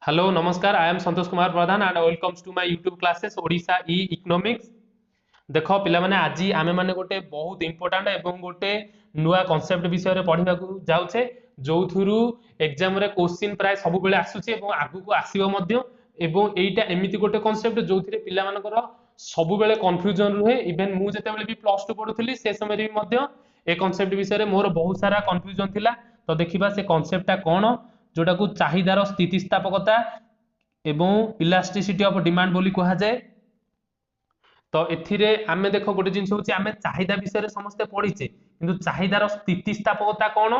Hello नमस्कार I am Santosh Kumar Pradhan and welcomes to my YouTube classes Odisha ई economics. देख पिला माने आज आमे माने गोटे बहुत इंपोर्टेंट एवं गोटे नुआ कॉन्सेप्ट विषय रे पढ़िबा को जाउछे जो थ्रू एग्जाम रे क्वेश्चन प्राय सब बेले आसुचे एवं आगु को आसीबो मध्य एवं एईटा एमिति गोटे कॉन्सेप्ट जो थिरे पिला मानकर सब बेले कंफ्यूजन रुहे। इवन मु जते बेले भी प्लस 2 पढुथली से समय रे मध्य ए कॉन्सेप्ट विषय रे मोर बहुत सारा कंफ्यूजन थिला। तो देखिबा से कॉन्सेप्टटा कोन जोटा को चाहिदार स्थितिस्थापकता एवं इलास्टिसिटी ऑफ डिमांड बोली कहा जाए। तो एथिरे आमे देखो गोटे जिंस होची आमे चाहिदा विषय समस्ते पढ़ीचे किंतु चाहिदार स्थितिस्थापकता कोन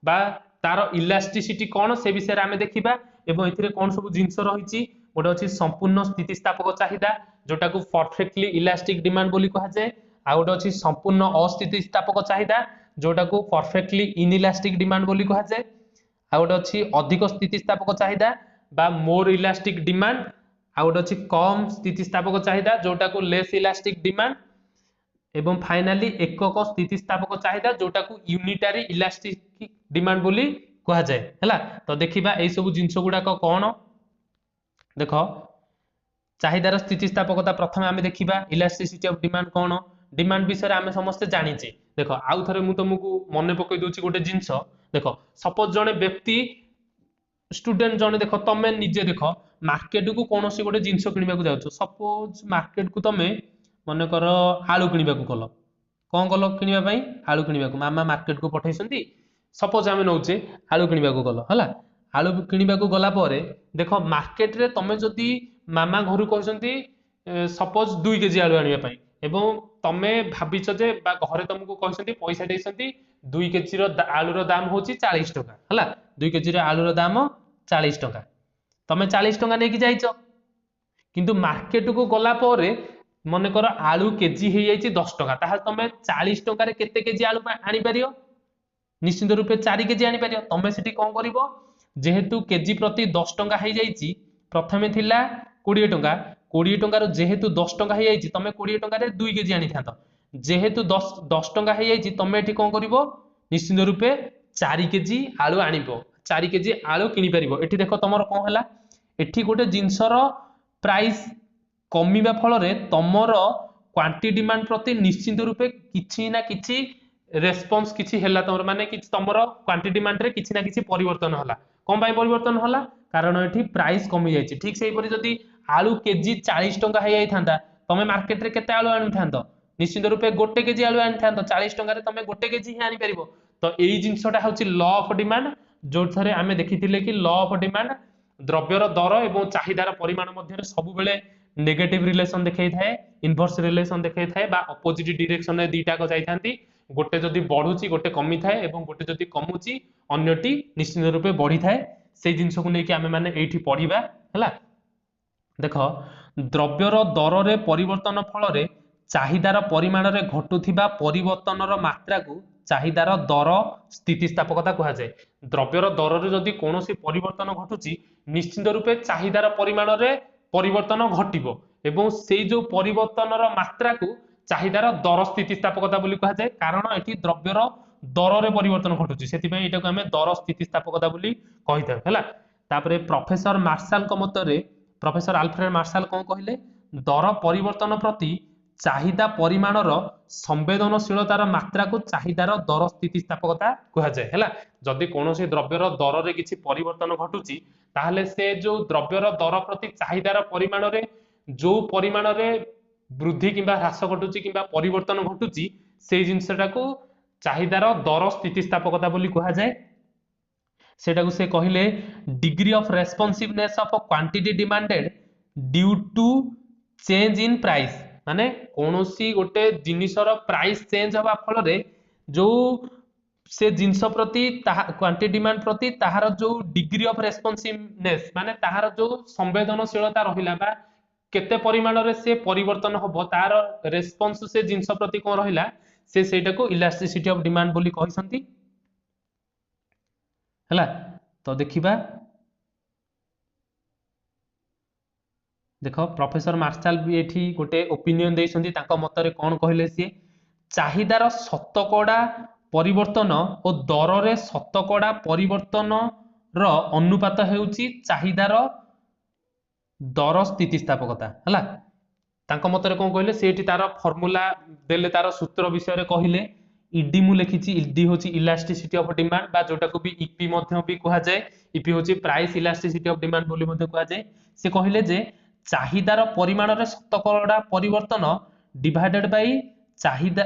बा तार इलास्टिसिटी कोन से विषय आमे देखिबा एवं एथिरे कोन सब जिंस रहिची। गोटे अछि संपूर्ण स्थितिस्थापक चाहिदा जोटा को परफेक्टली इलास्टिक डिमांड बोली कहा जाए। आ गोटे अछि संपूर्ण अस्थितिस्थापक चाहिदा जोटा को परफेक्टली इनइलास्टिक डिमांड बोली कहा जाए। आ गोटे अछि अधिक स्थितिस्थापक चाहिदा बा मोर इलास्टिक डिमांड। आ गोटे अछि कम स्थितिस्थापक चाहिदा जोटा को लेस इलास्टिक डिमांड एवं फाइनाली एकक स्थितिस्थापक चाहिदा जोटा को यूनिटारी इलास्टिक डिमांड बोली कहा जाए हैला। तो देखिबा एई सब जिंस गुडा को कोन देखो चाहिदार स्थितिस्थापकता प्रथम आमे देखिबा elasticity of demand cone demand विषय आमे समस्त जानिचे। देखो आउ थरे मु तुमको मने पकई दोची गोटे जिंस देखो सपोज जने व्यक्ति स्टूडेंट जने देखो तमे निजे देखो मार्केट को कौन सी गोटे जिनस किणवा जाऊँ सपोज मार्केट को तमे मन कर आलू किणवा गल कौन गल किणवा आलू किणवा मामा मार्केट को पठेइछंती सपोज आमे नौचे आलू किणवा गल हला। आलू किणवा गला परे देखो मार्केट रे तमे जदी मामा घर कहते सपोज 2 केजी आलू आनिया पई एवं तमे भाबिछ जे बा घरे तुमको कहते पैसा देइछंती 2 केजी रो आलूर दाम होची 40 टका हला। 2 केजी रो आलूर दाम 40 टका तमे 40 टका नेकी जाइछ किंतु मार्केट को गला परे मन कर आलू केजी हे जाइछि 10 टका ताहाल तमे 40 टका रे केते केजी आलू आनी परियो निश्चित रूपे 4 केजी आनी परियो। तमे सेठी कोन करिवो जेहेतु केजी प्रति 10 टका हे जाइछि प्रथमे थिला 20 टका 20 टका रो जेहेतु 10 टका हे जाइछि तमे 20 टका रे 2 केजी आनी थांतो जेहेतु 10 टका हे जाइछि तमे एठी कोन करिवो निश्चित रूपे 4 केजी आलू आनिबो 4 केजी आलू किनि परिबो। एठी देखो तमरो कोन हला एठी गोटे जिंसर प्राइस कमिबा फल रे तमर क्वांटिटी डिमांड प्रति निश्चित रूपे किछि ना किछि रेस्पॉन्स किछि हैला तमर माने किछि तमर क्वांटिटी डिमांड रे किछि ना किछि परिवर्तन होला। कोन बाय परिवर्तन होला कारण एठी प्राइस कमी जाइछि। ठीक सेही परि जदी आलू केजी 40 टका हे जाई थांदा तमे मार्केट रे केते आलू आनि थांतो निश्चित रूपे गोटे केजी आलू आनि थांतो 40 टका रे तमे गोटे केजी ही आनि परिबो। तो एई जिंसटा होछि लॉ ऑफ डिमांड जो थरे आमे देखिथिले कि लॉ ऑफ डिमांड द्रव्यर दर एवं चाहिदार परिमाण मध्य सब बेले नेगेटिव रिलेशन देखै थाए इनवर्स रिलेशन देखै थाए बा अपोजिट डायरेक्शन रे दीटा को जाई थांती गोटे जदी बढ़ुची गोटे कमी थाए एवं गोटे जदी कमुची अन्यटी निश्चित रूपे बढ़ी थाए से जिंस को नेकी आमे माने एठी पढिबा हैला। देखो द्रव्यर दर रे परिवर्तन फल रे चाहिदार परिमाण रे घटुथिबा परिवर्तनर मात्रा को चाहिदार दर स्थितिस्थापकता कहा जाए। द्रव्यर दर रे जदी कोनोसी परिवर्तन घटुची निश्चित रूपे चाहिदार परिमाण रे परिवर्तन घटिबो एवं सेई जो परिवर्तनर मात्रा को चाहिदार दर स्थितिस्थापकता बोली कहा जाए कारण एठी द्रव्यर दर रे परिवर्तन घटुची सेति पई एटा को हमें दर स्थितिस्थापकता बोली कहिता हैला। तापरे प्रोफेसर मार्शल को मतरे प्रोफेसर अल्फ्रेड मार्शल कोन कहिले दर परिवर्तन प्रति चाहिदा परिमाणर संवेदनशीलतार मात्रा को चाहिदार दर स्थितिस्थापकता कहा जाए हैला। जदि कोनोसी द्रव्यर दर रे किछि परिवर्तन घटुची ताहले से जो द्रव्यर दर प्रति चाहिदार परिमाण रे जो परिमाण रे वृद्धि किंबा ह्रास घटुची किंबा परिवर्तन घटुची से जिंसटा को चाहिदार दर स्थितिस्थापकता बोली कहा जाए। सेटा को से कहिले degree of responsiveness of quantity demanded due to change in price माने कोनोसी गोटे जिनिसर प्राइस चेंज हवा फल रे जो से जिंस प्रति क्वांटिटी डिमांड प्रति ताहार जो डिग्री ऑफ रेस्पॉन्सिवनेस माने ताहार जो संवेदनशीलता रहिला बा केते परिमाण रे से परिवर्तन होबो तार रेस्पॉन्स से जिंस प्रति कोन रहिला से सेटा को इलास्टिसिटी ऑफ डिमांड बोली कहिसंती हैला। तो देखिबा देखो प्रोफेसर मार्शल भी एठी गोटे ओपिनियन देइसंती तांको मतरे कोन कहिले सी चाहिदार शतकड़ा परिवर्तन और दर रे शतकड़ा परिवर्तन रो अनुपात हेउची चाहिदार दर स्थितिस्थापकता है तांको मतरे कौन कहले सेठी तार फॉर्मूला देले तार सूत्र विषय कहले इडी मु लिखिछि इडी होची इलास्टिसिटी ऑफ डिमांड बा जोटा को भी ईपी मध्य भी कहा जाए ईपी होची प्राइस इलास्टिसिटी ऑफ डिमांड बोली मध्य कहा जाए से कहले जे चाहिदार परिमाण रे शतकड़ा परिवर्तन डिवाइडेड बाय चाहिदा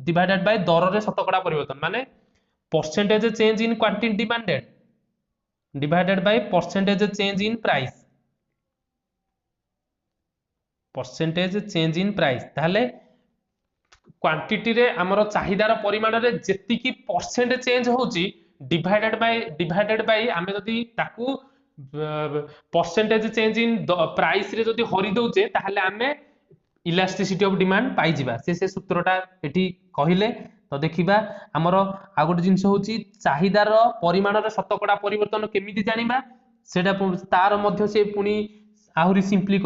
डिवाइडेड बाय दर रे शतकड़ा परिवर्तन माने percentage change in quantity demanded divided by percentage change in price percentage change in price ताहले क्वांटिटी रे हमरो चाहिदार परिमाण रे जेतिकी परसेंट चेंज होची डिवाइडेड बाय आमे जदी ताकू परसेंटेज चेंज इन प्राइस रे जदी हरि दउचे ताहले आमे इलास्टिसिटी ऑफ डिमांड पाई जिबा से सूत्रटा एठी कहिले तो देखिबा हमरो आ गोटे जिंस होची चाहिदार परिमाण रे शतकड़ा परिवर्तन केमिति जानिबा सेटा तार मध्य से पुनी आहुरी सिंपली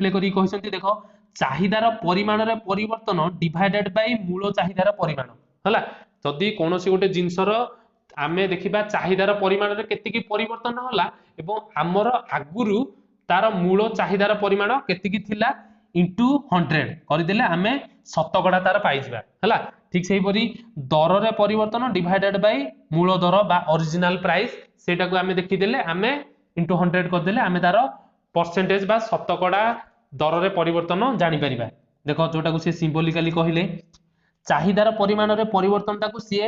करी कहिसंती देखो चाहिदार परिमाण रे परिवर्तन डिवाइडेड बाय मूल चाहिदार परिमाण हला जदी कोनोसी गोटे जिंसर आमे देखिबा चाहिदार परिमाण रे केतिकी परिवर्तन होला एवं हमर आगुरु तार मूल चाहिदार परिमाण केतिकी थिला इंटू 100 करदेले आमे शतकड़ा तार पाई जिबा हला ठीक सेही परी दर रे परिवर्तन डिवाइडेड बाय मूल दर बा ओरिजिनल प्राइस सेटा को आमे देखि देले आमे इंटू 100 करदेले आमे तार परसेंटेज बा शतकड़ा दर रे परिवर्तन जानि परिबा देखो जोटा को से सिंबलिकली कहिले चाहिदार परिमाण रे परिवर्तन ताकू सी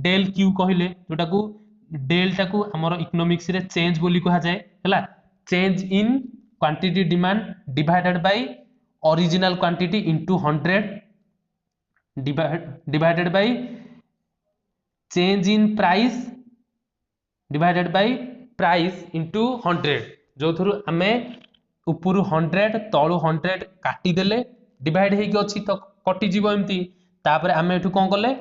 डेल क्यू कहिले जोटा को डेल टाकू हमर इकोनॉमिक्स रे चेंज बोली कहा जाए हला change in quantity demand divided by original quantity into 100 divided by change in price divided by price into 100 जो थरु आमे ऊपर 100 तळु 100 काटी देले डिवाइड हेकी अछि तो कटि जीवो एम्ति तापर आमे एठु कोन करले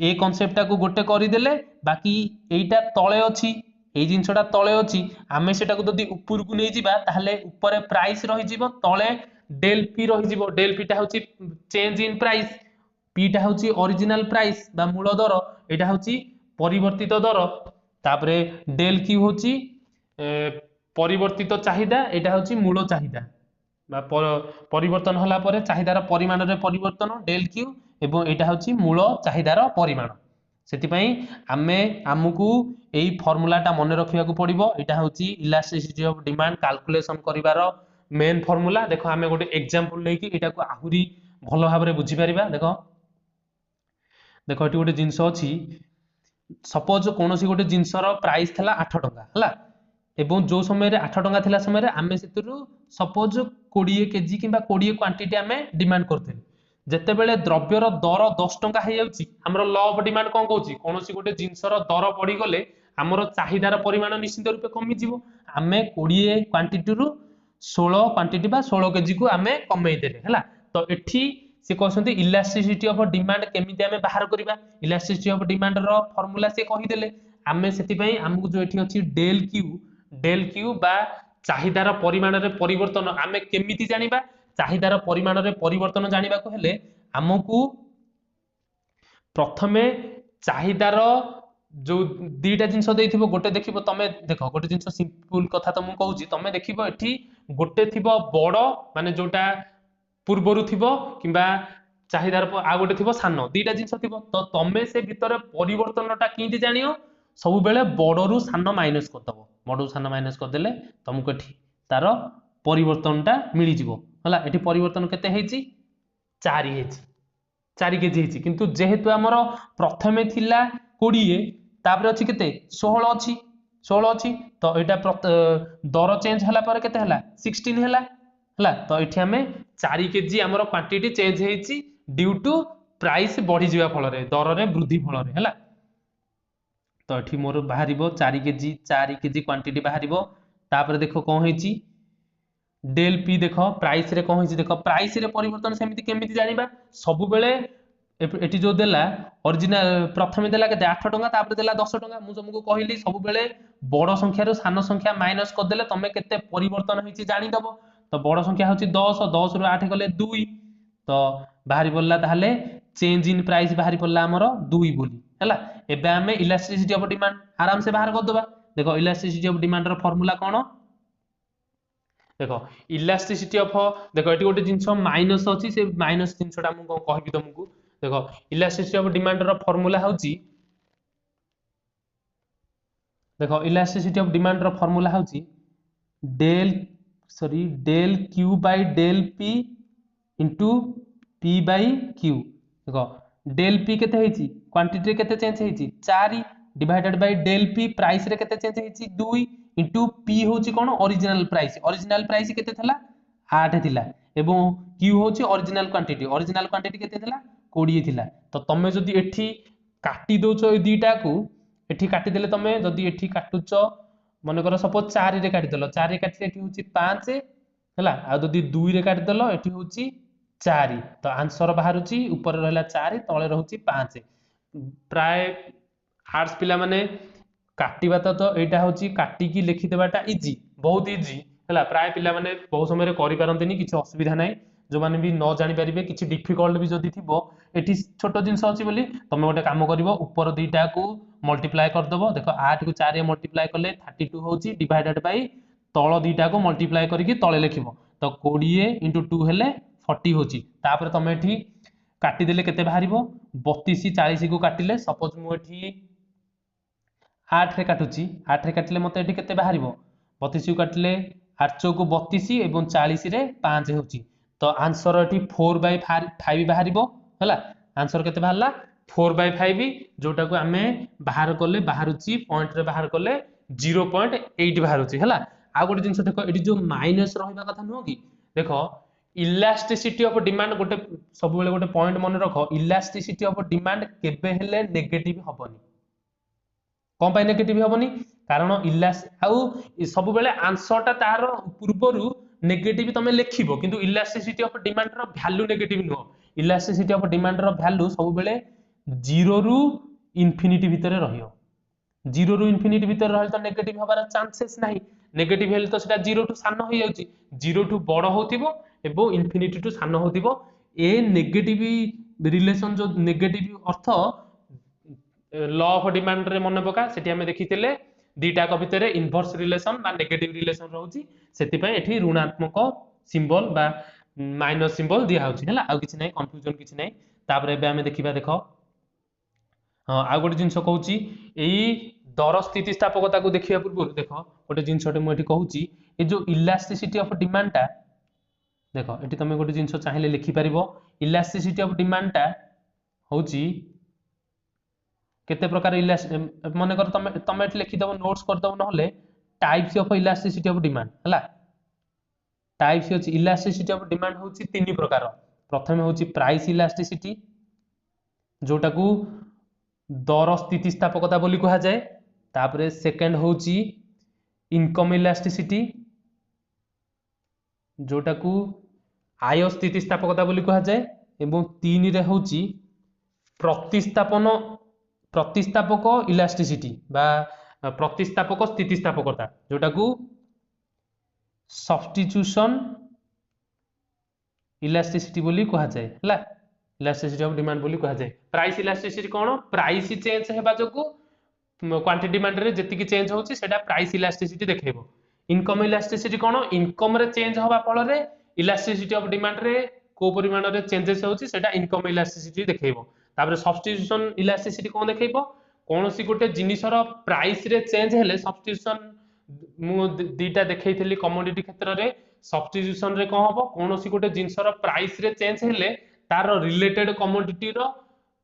ए कांसेप्ट को गोटे करि देले बाकी एइटा तळे अछि ए जिंसटा तळे अछि आमे सेटा को जदी ऊपर को नै जिबा ताहले ऊपर प्राइस रहि जिवो तळे डेल पी रहि जिवो डेल पी टा होछि चेंज इन प्राइस पी टा होछि ओरिजिनल प्राइस बा मूल दर एटा होछि परिवर्तित दर तापरे डेल क्यू होछि परिवर्तित चाहिदा एटा होछि मूल चाहिदा बा परिवर्तन होला परे चाहिदार परिमाण रे परिवर्तन डेल क्यू एवं एटा होछि मूल चाहिदार परिमाण सेति पई आमे हमकु एई फार्मूलाटा मने रखिया को पड़िबो एटा होछि इलास्टिसिटी ऑफ डिमांड कैलकुलेशन करिवार मेन फार्मूला देखो आमे गोटे एग्जांपल लेकी एटा को आहुरी भलो भाबरे बुझी परिबा देखो देखो एटी गोटे जिंस अछि सपोज कोनोसी गोटे जिंसर प्राइस थला 8 टका हला एवं जो समय रे 8 टका थिला समय रे आमे सेतुरु सपोज 20 केजी किबा 20 क्वांटिटी आमे डिमांड करथिल जते बेले द्रव्यर दर 10 टका हे जाउची हमरो लॉ ऑफ डिमांड कोन कहउची कोनोसी गोटे जिंसर दर बढ़ी गले हमरो चाहिदार परिमाण निश्चित रूपे कमी जिवो आमे 20 क्वांटिटी रु 16 क्वांटिटी बा 16 केजी को आमे कमै देले हला तो एठी से कहसंती इलास्टिसिटी ऑफ डिमांड केमिति आमे बाहर करिबा इलास्टिसिटी ऑफ डिमांड रो फार्मूला से कहि देले आमे सेति पई हमकु जो एठी अछि डेल क्यू बा चाहिदार परिमाण रे परिवर्तन आमे केमिति जानिबा चाहिदार परिमाण रे परिवर्तन जानिबा को हेले हमकु प्रथमे चाहिदार जो दीटा जिंस देइथिबो गोटे देखिबो तमे देखो गोटे जिंस सिंपल कथा त मु कहूची तमे देखिबो एठी गोटे थिबो बड़ माने जोटा पूर्वरु थिबो किबा चाहिदार आ गोटे थिबो सानो दीटा जिंस थिबो तो तमे से भीतर परिवर्तनटा किंति जानियो सब बेले बड़रू सान माइनस करदबो बड़रू सान माइनस कर देले तुमको एठी तार परिवर्तनटा मिली जिवो हला एठी परिवर्तन केते हेची 4 हेची 4 केजी हेची किंतु जेहेतु हमर प्रथमे थिला 20 तापर अछि केते 16 अछि तो एटा दर चेंज हला पर केते हला 16 हला तो एठी हमें 4 केजी हमर क्वांटिटी चेंज हेची ड्यू टू प्राइस बढ़ी जिवा फल रे दर रे वृद्धि फल रे हला तो एठी मोर बाहरिबो 4 केजी क्वांटिटी बाहरिबो तापर देखो कोन हेची डेल पी देखो प्राइस रे कोन हेची देखो प्राइस रे परिवर्तन सेमिति केमिति जानिबा सब बेले एटी जो देला ओरिजिनल प्रथमे देला के 8 टका तापर देला 10 टका मु तुमको कहली सब बेले बड़ संख्या रो सानो संख्या माइनस कर देले तमे केते परिवर्तन हेची जानि दबो तो बड़ संख्या होची 10 रो 8 गले 2 तो बाहरी बोलला ताहले चेंज इन प्राइस बाहरी पड़ला हमरो 2 बोली हला एबे हमें इलास्टिसिटी ऑफ डिमांड आराम से बाहर कर दबा देखो इलास्टिसिटी ऑफ डिमांड रो फार्मूला कोन देखो इलास्टिसिटी ऑफ देखो एटी गोटे जिंस माइनस अछि से माइनस जिंसटा मु कहबी तुमको देखो इलास्टिसिटी ऑफ डिमांड रो फार्मूला होची देखो इलास्टिसिटी ऑफ डिमांड रो फार्मूला होची del Q by del P into P by Q देखो डेल पी केते हेची क्वांटिटी रे केते चेंज हेची 4 divided by del P price रे केते चेंज हेची 2 इंटू पी होची कोन ओरिजिनल प्राइस केते थला 8 थिला एवं क्यू होची ओरिजिनल क्वांटिटी केते थला 20 थिला तो तमे जदी एठी काटी दोचो ए दीटा को एठी काटी देले तमे जदी एठी काटुचो मन कर सपोज 4 रे काटी देलो 4 रे काटी एठी होची 5 हला आ जदी 2 रे काटी देलो एठी होची 4 तो आंसर बाहरुची ऊपर रहला 4 तळे रहउची 5 प्राय आर्ट्स पिला माने काटिबा तो एटा होची काटी की लिखि देबाटा इजी बहुत इजी हला प्राय पिला माने बहुत समय रे करि पारंतिनी किछि असुविधा नै जो माने भी न जानि परिबे किछि डिफिकल्ट भी जदी थिबो एठी छोटो जिंस अछि बोली तमे गोटे काम करिवो ऊपर दुईटा को मल्टीप्लाई कर दबो देखो 8 को 4 रे मल्टीप्लाई करले 32 होची डिवाइडेड बाय तळ दुईटा को मल्टीप्लाई करिकि तळे लिखिबो तो 20 * 2 हेले 40 होची तापर तमे एठी काटी देले केते बाहरिबो 32 40 को काटिले सपोज मु एठी 8 रे काटुची 8 रे काटिले मते एठी केते बाहरिबो 32 को काटिले 8 चौको 32 एवं 40 रे 5 होची तो आंसर एठी 4/5 बाहरिबो हला आंसर केते बाहरला 4/5 जोटा को आमे बाहर करले बाहरुची पॉइंट रे बाहर करले 0.8 बाहरुची हला आ गोटे जिंस देखो एठी जो माइनस रहिबा कथा नो कि देखो इलास्टिसिटी ऑफ डिमांड गोटे सब बेले गोटे पॉइंट मन रखो इलास्टिसिटी ऑफ डिमांड केबे हेले नेगेटिव हबनी कोन पाई नेगेटिव हबनी कारण इलास आउ सब बेले आंसर तार पूर्वरु नेगेटिव तमे लिखिबो किंतु इलास्टिसिटी ऑफ डिमांड रो वैल्यू नेगेटिव नो इलास्टिसिटी ऑफ डिमांड रो वैल्यू सब बेले 0 रु इंफिनिटी भितर रहियो 0 रु इंफिनिटी भितर रहल तो नेगेटिव हबार चांसेस नाही नेगेटिव हेल तो सेटा 0 टू सानो हो जाउची 0 टू बड़ होतिबो एबो इंफिनिटी टू सानो होतिबो ए नेगेटिव रिलेशन जो negative earth law of demand रे मन पका सेठी हमें देखिथिले दीटा को भितरे इनवर्स रिलेशन बा नेगेटिव रिलेशन रहउची सेति पय एठी ऋणात्मक सिंबल बा माइनस सिंबल दिया होची हला आ किछि नै कंफ्यूजन किछि नै तापर एबे हमें देखिबा देखो आ गोटे जिंस कहूची एई दर स्थितिस्थापकता को देखिया पूर्व देखो गोटे जिंसटे मु एठी कहूची ए जो इलास्टिसिटी ऑफ डिमांड ता देखो एठी तमे गोटे जिंस चाहिले लिखि परिबो इलास्टिसिटी ऑफ डिमांड ता होची केते प्रकार मन कर तमे एठी लिखि दबो नोट्स कर दबो नहले types of elasticity of demand हला टाइप्स होची इलास्टिसिटी ऑफ डिमांड होची तीन प्रकार प्रथमे होची प्राइस इलास्टिसिटी जोटा को दर स्थितिस्थापकता बोली कहा जाए तापरे सेकंड होची इनकम इलास्टिसिटी जोटा को आय स्थितिस्थापकता बोली कहा जाए एवं 3 रे होची प्रतिस्थापक इलास्टिसिटी बा प्रतिस्थापक स्थितिस्थापकता जोटा को सब्स्टिट्यूशन इलास्टिसिटी बोली कहा जाए हला इलास्टिसिटी ऑफ डिमांड बोली कहा जाए प्राइस इलास्टिसिटी कोन प्राइस चेंज हेबा जको क्वांटिटी डिमांड रे जति की चेंज होची सेटा प्राइस इलास्टिसिटी देखेबो इनकम इलास्टिसिटी कोन इनकम रे चेंज होबा फल रे इलास्टिसिटी ऑफ डिमांड रे को परिमाण रे चेंजेस होची सेटा इनकम इलास्टिसिटी देखेबो तापर सब्स्टिट्यूशन इलास्टिसिटी कोन देखेबो कोनोसी गोटे जिनिसर प्राइस रे चेंज हेले सब्स्टिट्यूशन मु दीटा देखैथिली कमोडिटी क्षेत्र रे सब्स्टिट्यूशन रे कोन हबो कोनोसी गोटे जिनिसर प्राइस रे चेंज हेले तार रिलेटेड कमोडिटी रो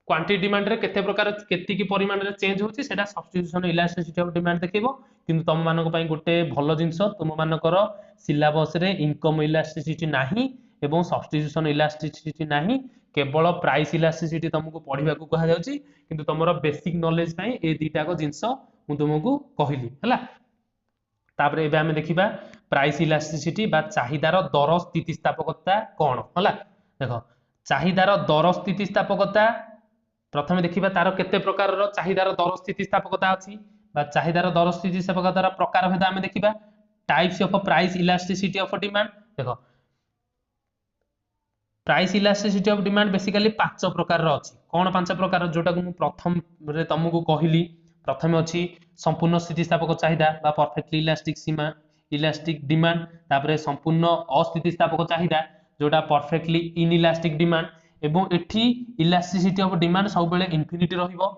क्वांटिटी डिमांड रे केते प्रकार केति की परिमाण रे चेंज होची सेटा सब्स्टिट्यूशन इलास्टिसिटी ऑफ डिमांड देखिबो किंतु तुम मानक पई गोटे भलो जिंस तुम मानकर सिलेबस रे इनकम इलास्टिसिटी नाही एवं सब्स्टिट्यूशन इलास्टिसिटी नाही केवल प्राइस इलास्टिसिटी तुमको पढिबा को कहा जाउची किंतु तुमरो बेसिक नॉलेज पई ए दीटा को जिंस मु तुमको कहिली हला तापर एबे हमें देखिबा प्राइस इलास्टिसिटी बा चाहिदार दर स्थितिस्थापकता कोन हला देखो चाहिदार दर स्थितिस्थापकता प्रथमे देखिबा तार केते प्रकार रो चाहिदार दर स्थितिस्थापकता अछि बा चाहिदार दर स्थितिस्थापकतार प्रकार भेद हमें देखिबा types of price elasticity of demand देखो price elasticity of demand basically 5 प्रकार रो अछि कोन 5 प्रकार जोटा को प्रथम रे तुमको कहिली प्रथमे अछि संपूर्ण स्थितिस्थापक चाहिदा बा परफेक्टली इलास्टिक सीमा इलास्टिक डिमांड तापर संपूर्ण अस्थितिस्थापक चाहिदा जोटा परफेक्टली इनइलास्टिक डिमांड एवं एठी इलास्टिसिटी ऑफ डिमांड सब बेले इनफिनिटी रहिबो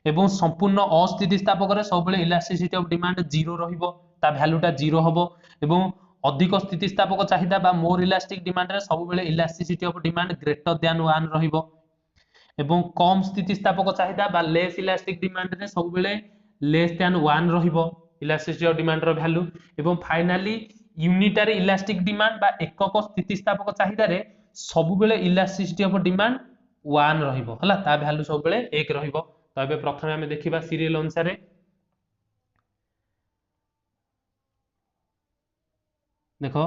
एवं संपूर्ण अस्थितिस्थापक रे सब बेले इलास्टिसिटी ऑफ डिमांड 0 रहिबो ता वैल्यूटा 0 हबो एवं अधिक स्थितिस्थापक चाहिदा बा मोर इलास्टिक डिमांड रे सब बेले elasticity of demand greater than 1 रहिबो एवं कम स्थितिस्थापक चाहिदा बा लेस इलास्टिक डिमांड रे सब बेले लेस देन 1 रहिबो इलास्टिसिटी ऑफ डिमांड रो वैल्यू एवं फाइनली यूनिटरी इलास्टिक डिमांड बा एकक स्थितिस्थापक चाहिदा रे सब बेले इलास्टिसिटी ऑफ डिमांड 1 रहिबो हला ता वैल्यू सब बेले 1 रहिबो तो एबे प्रथमे हमें देखिबा सीरियल अनुसार देखो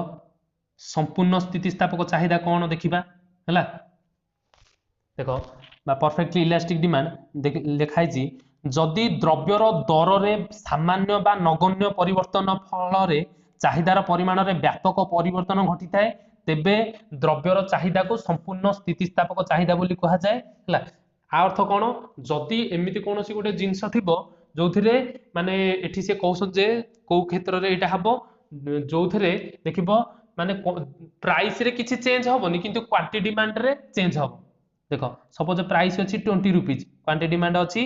संपूर्ण स्थितिस्थापक चाहिदा कोन देखिबा हला देखो बा परफेक्टली इलास्टिक डिमांड लिखाई जी जदि द्रव्यर दर रे सामान्य बा नगण्य परिवर्तन फल रे चाहिदार परिमाण रे व्यापक परिवर्तन घटी थाए तेबे द्रव्यर चाहिदा को संपूर्ण स्थितिस्थापक चाहिदा बोली कहा जाए हला आ अर्थ कोन जदि एमिति कोनोसी गोटे जिंस थिबो जोथिरे माने एठी से कहउछ जे को क्षेत्र रे एटा हबो जोथिरे देखिबो माने प्राइस रे किछि चेंज होबोनी किंतु क्वांटिटी डिमांड रे चेंज होबो देखो सपोज प्राइस अछि 20 रुपीज क्वांटिटी डिमांड अछि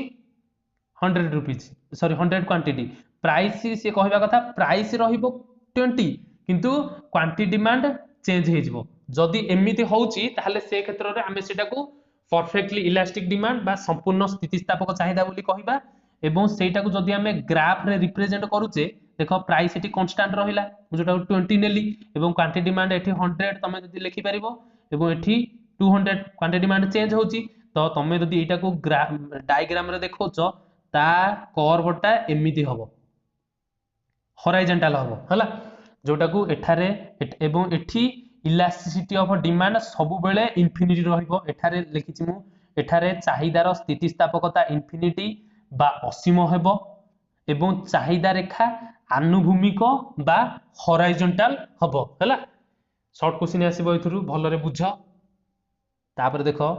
100 रुपीज सॉरी 100 क्वांटिटी प्राइस से कहबा कथा प्राइस रहिबो 20 किंतु क्वांटिटी डिमांड चेंज हे जिवो जदि एमिति होउची ताहले से क्षेत्र रे हमें सेटा को परफेक्टली इलास्टिक डिमांड बा संपूर्ण स्थितिस्थापक चाहिदा बोली कहबा एवं सेटा को जदि हमें ग्राफ रे रिप्रेजेंट करूचे देखो प्राइस एटी कांस्टेंट रहिला जोटा 20 नेली एवं क्वांटिटी डिमांड एटी 100 तमे जदि लिखि परिबो एवं एटी 200 क्वांटिटी डिमांड चेंज होची तो तमे जदि एटा को डायग्राम रे देखोच ता कर्वटा एमिति हबो हॉरिजॉन्टल हबो हला जोटा को एठारे एवं एठी इलास्टिसिटी ऑफ डिमांड सब बेले इनफिनिटी रहिबो एठारे लिखिछि मु एठारे चाहिदार स्थितिस्थापकता इनफिनिटी बा असीम हेबो एवं चाहिदा रेखा आनुभूमिक बा हॉरिजॉन्टल हबो हला शॉर्ट क्वेश्चन आसीबो एथुरु भलरे बुझ तापर देखो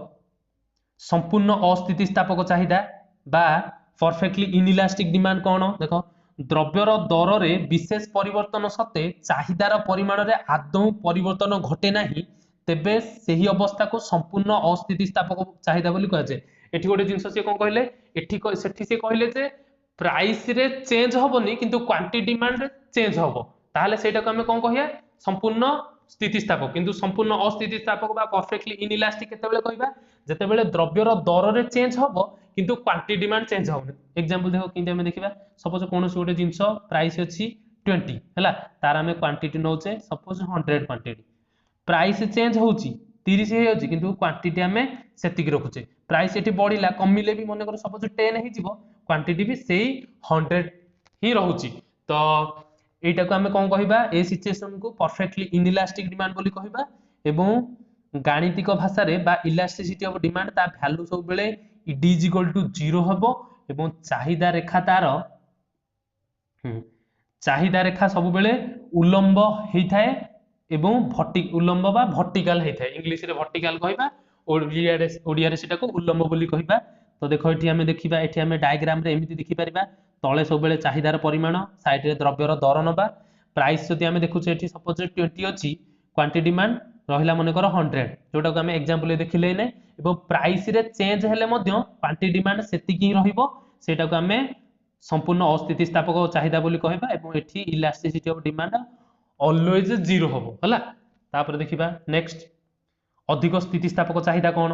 संपूर्ण अस्थितिस्थापक चाहिदा बा परफेक्टली इनइलास्टिक डिमांड कोन देखो द्रव्यर दर रे विशेष परिवर्तन सते चाहिदार परिमाण रे आदौ परिवर्तन घटे नाही तेबे सही अवस्था को संपूर्ण अस्थितिस्थापक चाहिदा बोली कह जाय एठी गोटे जिंस से कोन कहले एठी सेठी से कहले जे प्राइस रे चेंज होबोनी किंतु क्वांटिटी डिमांड रे चेंज होबो ताहले सेटा को हमें कोन कहिया संपूर्ण स्थितिस्थापक किंतु संपूर्ण अस्थितिस्थापक बा परफेक्टली इनइलास्टिक केतेबेले कहबा जेतेबेले द्रव्यर दर रे चेंज होबो किंतु क्वांटिटी डिमांड चेंज होबो एग्जांपल देखो किंतु हमें देखिबा सपोज कोनोसी गोटे जिंस प्राइस अछि 20 हला तार हमें क्वांटिटी नोचे सपोज 100 क्वांटिटी प्राइस चेंज होउची 30 हे होची किंतु क्वांटिटी हमें सेतिक रखुचे प्राइस एठी बढ़िला कमिले भी मने कर सपोज 10 हे जिवो क्वांटिटी भी सेही 100 ही रहउची तो एटा को हमें कोन कहिबा ए सिचुएशन को परफेक्टली इनइलास्टिक डिमांड बोली कहिबा एवं गाणितिक भाषा रे बा इलास्टिसिटी ऑफ डिमांड ता वैल्यू सब बेले d is equal to 0 हबो एवं चाहिदा रेखा तार चाहिदा रेखा सब बेले उलंब हेई थाए एवं उलंब बा वर्टिकल हेई थाए इंग्लिश रे वर्टिकल कहिबा ओडिया रे सेटा को उलंब बोली कहिबा तो देखो एठी हमें देखिबा एठी हमें डायग्राम रे एमिति देखि परिबा तळे सब बेले चाहिदार परिमाण साइड रे द्रव्यर दर नबा प्राइस जदि हमें देखुचे एठी सपोज 20 अछि क्वांटिटी डिमांड रहिला मने कर 100 जोटा को हमें एग्जांपल देखिले नै एवं प्राइस रे चेंज हेले मध्य क्वांटिटी डिमांड सेति की रहिबो सेटा को हमें संपूर्ण अस्थितिस्थापक चाहिदा बोली कहबा एवं एठी इलास्टिसिटी ऑफ डिमांड ऑलवेज 0 हबो हला तापर देखिबा नेक्स्ट अधिक स्थितिस्थापक चाहिदा कोन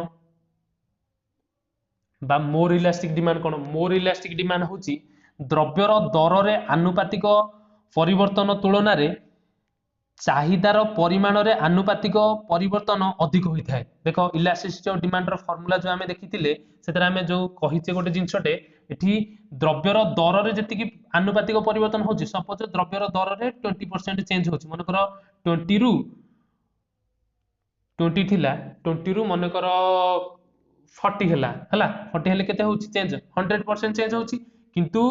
बा मोर इलास्टिक डिमांड कोन मोर इलास्टिक डिमांड होची द्रव्यर दर रे आनुपातिक परिवर्तन तुलना रे चाहिदार परिमाण रे आनुपातिक परिवर्तन अधिक होई थाए देखो इलास्टिसिटी ऑफ डिमांड रो फार्मूला जो हमें देखिथिले सेतरा हमें जो कहिचे गोटे जिंसटे एठी द्रव्यर दर रे जति कि आनुपातिक परिवर्तन होची सपोज द्रव्यर दर रे 20% चेंज होची माने कर 20 रु 20 थिला 20 रु माने कर 40 हला 40 हेले केते होची चेंज 100% चेंज होची किंतु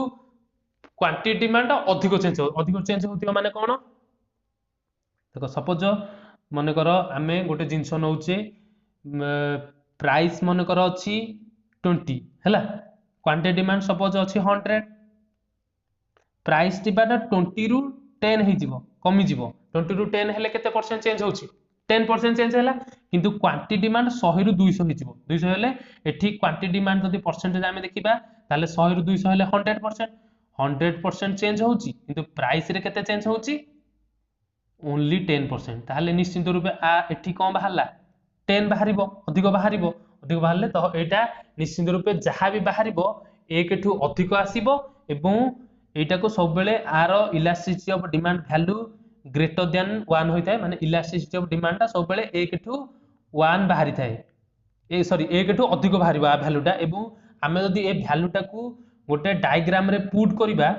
क्वांटिटी डिमांड अधिक चेंज होतिबा माने कोन देखो सपोज मन कर आमे गोटे जिंस नौचे प्राइस मन कर अछि 20 हैला क्वांटिटी डिमांड सपोज अछि 100 प्राइस डिमांड 20 रु 10 ହେଇଯିବ କମି ଯିବ 20 ରୁ 10 ହେଲେ केते परसेंट चेंज होउची 10% चेंज हैला किंतु क्वांटिटी डिमांड 100 ରୁ 200 ହେଇଯିବ 200 हेले एठी क्वांटिटी डिमांड जदी परसेंटेज आमे देखिबा ताले 100 ରୁ 200 हेले 100% चेंज होउची किंतु प्राइस रे केते चेंज होउची ओनली 10% ताले निश्चित रूपे आ एठी कोन बाहरला 10 बाहरिबो अधिक बाहरले तो एटा निश्चित रूपे जहां भी बाहरिबो एक ठू अधिक आसीबो एवं एटा को सब बेले आर elasticity of demand value greater than 1 होइथाय माने इलास्टिसिटी ऑफ डिमांड ता सब बेले एक ठू 1 बाहरी थाए ए सॉरी एक ठू अधिक बाहरिबो आ वैल्यूटा एवं हमें जदी ए वैल्यूटा को गोटे डायग्राम रे पुट करिबा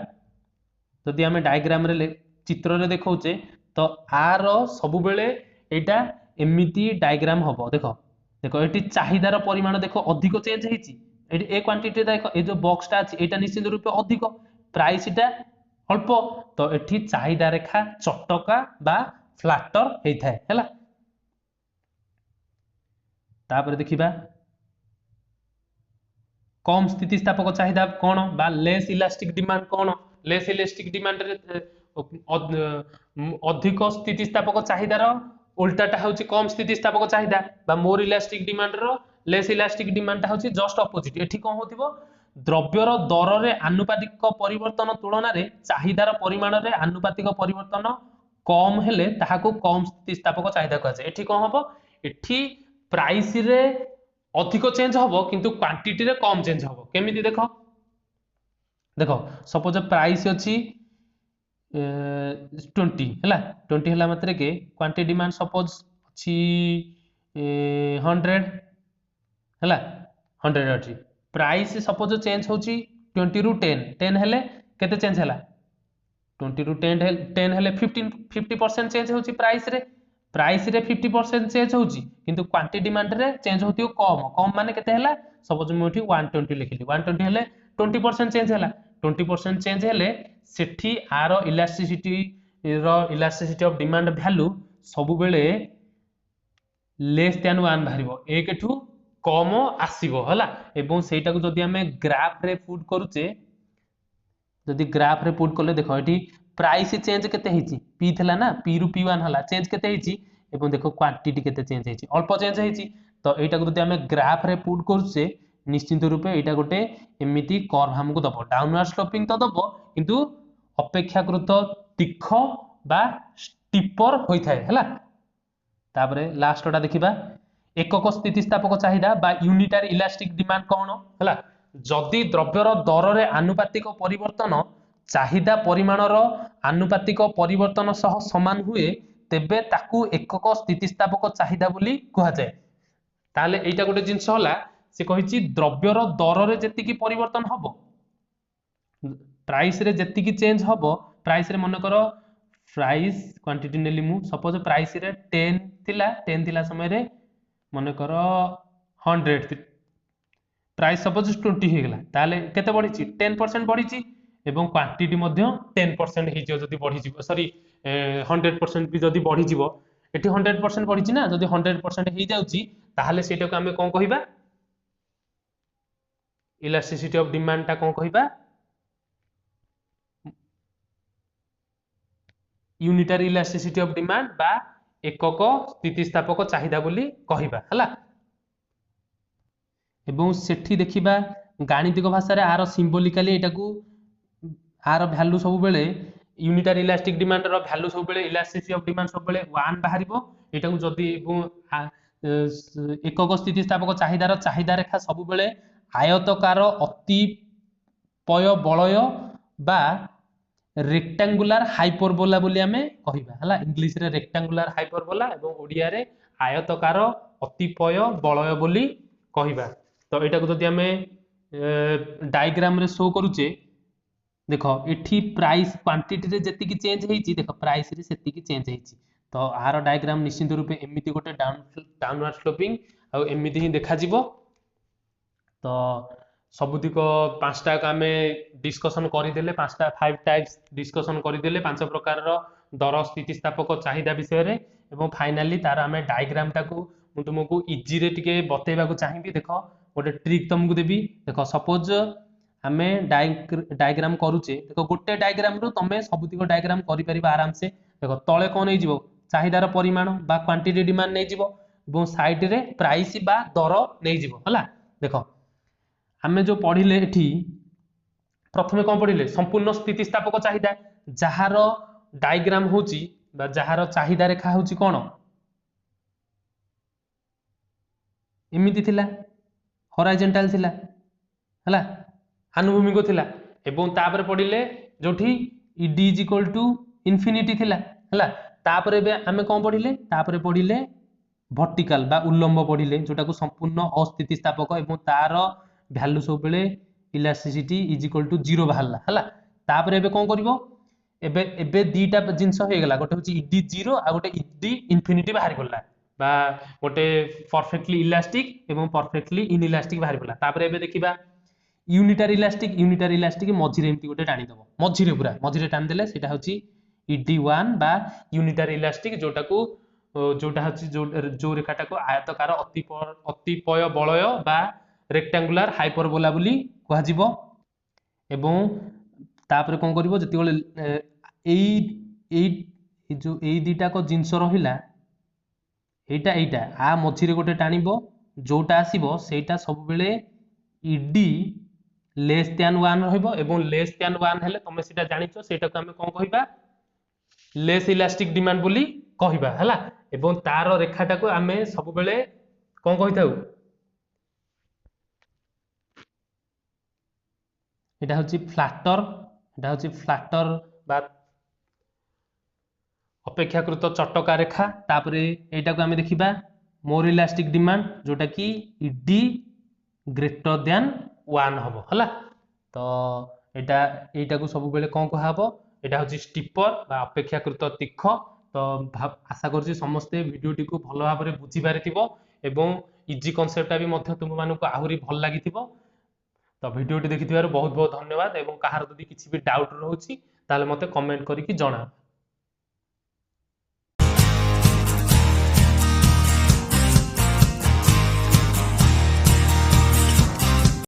जदी हमें डायग्राम रे चित्र रे देखौचे तो आर सब बेले एटा एमिति डायग्राम हबो देखो एटी चाहिदार परिमाण देखो अधिक चेंज हेची एटी ए क्वांटिटी देखो ए जो बॉक्स टा अछि एटा निश्चित रूपे अधिक प्राइस टा अल्प तो एठी चाहिदा रेखा चटका बा फ्लैटर हेइथाय हैला तापर देखिबा कम स्थितिस्थापक चाहिदा कोन बा लेस इलास्टिक डिमांड कोन लेस इलास्टिक डिमांड रे अधिक स्थितिस्थापक चाहिदार उल्टाटा होची कम स्थितिस्थापक चाहिदा बा मोर इलास्टिक डिमांड रो लेस इलास्टिक डिमांड होची जस्ट ऑपोजिट एठी कोन होतिबो द्रव्यर दर रे आनुपातिक परिवर्तन तुलना रे चाहिदार परिमाण रे आनुपातिक परिवर्तन कम हेले ताहाको कम स्थितिस्थापक चाहिदा कहै छै एठी कोन हबो एठी प्राइस रे अधिक चेंज हबो किंतु क्वांटिटी रे कम चेंज हबो केमिति देखो सपोज प्राइस अछि 20 हैला 20 हैला मात्रे के क्वांटिटी डिमांड सपोज अछि 100 हैला 100 अछि प्राइस सपोज चेंज होची 20 रू 10 हेले केते चेंज हैला 20 रू 10 हेले 50% चेंज होची प्राइस रे 50% चेंज होची किंतु क्वांटिटी डिमांड रे चेंज होतियो कम माने केते हैला सपोज मु एठी 120 लिखिली 120 हेले 20% चेंज हैला 20% चेंज हेले सेठी आर इलास्टिसिटी ऑफ डिमांड वैल्यू सब बेले लेस देन 1 बाहरिबो एक ठू कम आसीबो हला एवं सेटा को जदी हमें ग्राफ रे पुट करूचे जदी ग्राफ रे पुट करले देखो एठी प्राइस चेंज केते हेची पी थला ना पी रु p1 हला चेंज केते हेची एवं देखो क्वांटिटी केते चेंज हेची अल्प चेंज हेची तो एटा को जदी हमें ग्राफ रे पुट करूचे निश्चित रूपे एटा गोटे एमिति कर्व हमको दबो डाउनवर्ड स्लोपिंग तो दबो किंतु अपेक्षाकृत तीख बा स्टीपर होई थाए हला तापरे लास्टटा देखिबा एकक स्थितिस्थापक चाहिदा बा यूनिटारी इलास्टिक डिमांड कोन हला जदी द्रव्यर दर रे आनुपातिक परिवर्तन चाहिदा परिमाणर आनुपातिक परिवर्तन सह समान हुए तेबे ताकू एकक स्थितिस्थापक चाहिदा बोली कहा जाय ताले एटा गोटे जिंस हला से कहिची द्रव्यर दर रे जेतिकी परिवर्तन हबो प्राइस रे जेतिकी चेंज हबो प्राइस रे मन करो प्राइस क्वांटिटी नेली मु सपोज प्राइस रे 10 थिला समय रे मन करो 100 प्राइस सपोज 20 हे गेला ताले केते बढ़िची 10% बढ़िची एवं क्वांटिटी मध्ये 10% हे जो जदी बढ़ी जीवो सॉरी 100% भी जदी बढ़ी जीवो एठी 100% बढ़िची ना जदी 100% हे जाउची ताहाले सेटा को हमें कोन कहिबा इलास्टिसिटी ऑफ डिमांड ता कोन कहिबा यूनिटारी इलास्टिसिटी ऑफ डिमांड बा एकक स्थितिस्थापक चाहिदा बोली कहिबा हला एवं सेठी देखिबा गाणितिक भाषा रे आरो सिंबॉलिकली एटा को आरो वैल्यू सब बेले यूनिटारी इलास्टिक डिमांड रो वैल्यू सब बेले इलास्टिसिटी ऑफ डिमांड सब बेले 1 बाहरिबो एटा को जदी एकक स्थितिस्थापक चाहिदा रेखा सब बेले आयतकार अतिपय बलय बा रेक्टेंगुलर हाइपरबोला बोली हमें कहिबा हला इंग्लिश रे रेक्टेंगुलर हाइपरबोला एवं ओडिया रे आयतकार अतिपय बलय बोली कहिबा तो एटा को जदी हमें डायग्राम रे शो करूचे देखो एठी प्राइस क्वांटिटी रे जेति की चेंज हेची देखो प्राइस रे सेति की चेंज हेची तो आरो डायग्राम निश्चित रूपे एमिति गोटे डाउनवर्ड स्लोपिंग आ एमिति ही देखा जिवो तो सबुदिक पांचटा को आमे डिस्कशन करिदेले पांचटा 5 टाइप्स डिस्कशन करिदेले पांच प्रकार रो दर स्थितिस्थापक चाहिदा विषय रे एवं फाइनली तार आमे डायग्राम टाको मु तुमको इजी रे टिके बतेबा को चाहिबी देखो गोटे ट्रिक तुमको देबी देखो सपोज आमे डायग्राम करूचे देखो गोटे डायग्राम रु तमे सबुतिक डायग्राम करि परिबा आराम से देखो तळे कोन नै जिवो चाहिदार परिमाण बा क्वांटिटी डिमांड नै जिवो एवं साइड रे प्राइस बा दर नै जिवो हला देखो आमे जो पढिले एठी प्रथमे कोन पढिले संपूर्ण स्थितिस्थापक चाहिदा जहार डायग्राम होची बा जहार चाहिदा रेखा होची कोन एमिति थिला हॉराइजॉन्टल थिला हला आनुभूमिक थिला एवं तापर पढिले जोठी E D is equal to infinity थिला हला तापर बे आमे कोन पढिले तापर पढिले वर्टिकल बा उल्लंब पढिले जोटा को संपूर्ण अस्थितिस्थापक एवं तार वैल्यू सब बेले इलास्टिसिटी इज इक्वल टू 0 बाहरला हला तापर एबे कोन करिवो एबे एबे दीटा जिंस हो गेला गोटे होची ईडी 0 आ गोटे ईडी इन्फिनिटी बाहर गला बा गोटे परफेक्टली इलास्टिक एवं परफेक्टली इनइलास्टिक बाहर गला तापर एबे देखिबा यूनिटारी इलास्टिक मझिरे एमती गोटे टाणी दबो मझिरे पूरा मझिरे टाणी देले सेटा होची ईडी 1 बा यूनिटारी इलास्टिक जोटा होची जो रेखाटा को आयतकार अतिपय बलय बा रेक्टेंगुलर हाइपरबोला बोली कहा जिवो एवं तापर कोन करिवो जति गोले एई जो एई दीटा को जिंस रहिला एटा आ मझिरे गोटे टाणीबो जोटा आसीबो सेटा सब बेले ईडी लेस दैन 1 रहइबो एवं लेस दैन 1 हेले तमे सेटा जानिचो सेटा को हमें कोन कहिबा लेस इलास्टिक डिमांड बोली कहिबा हला एवं तार रेखाटा को हमें सब बेले कोन कहिताउ एटा होची फ्लैटर बा अपेक्षाकृत चटका रेखा तापरे एटा को हमें देखिबा मोर इलास्टिक डिमांड जोटा कि ईडी ग्रेटर दैन 1 हबो हला तो एटा को सब बेले कोन कहबो एटा होची स्टिपर बा अपेक्षाकृत तीक्ष तो आशा करछि समस्ते वीडियोटी को भलो भाबरे बुझी पारिथिबो एवं इजी कांसेप्टटा भी मध्य तुम मानको आहुरी भल लागिथिबो तो वीडियोटी देखिथिबार बहुत बहुत धन्यवाद एवं कहार जदि किछि भी डाउट रहउछि ताले मते कमेंट करिकि जणा।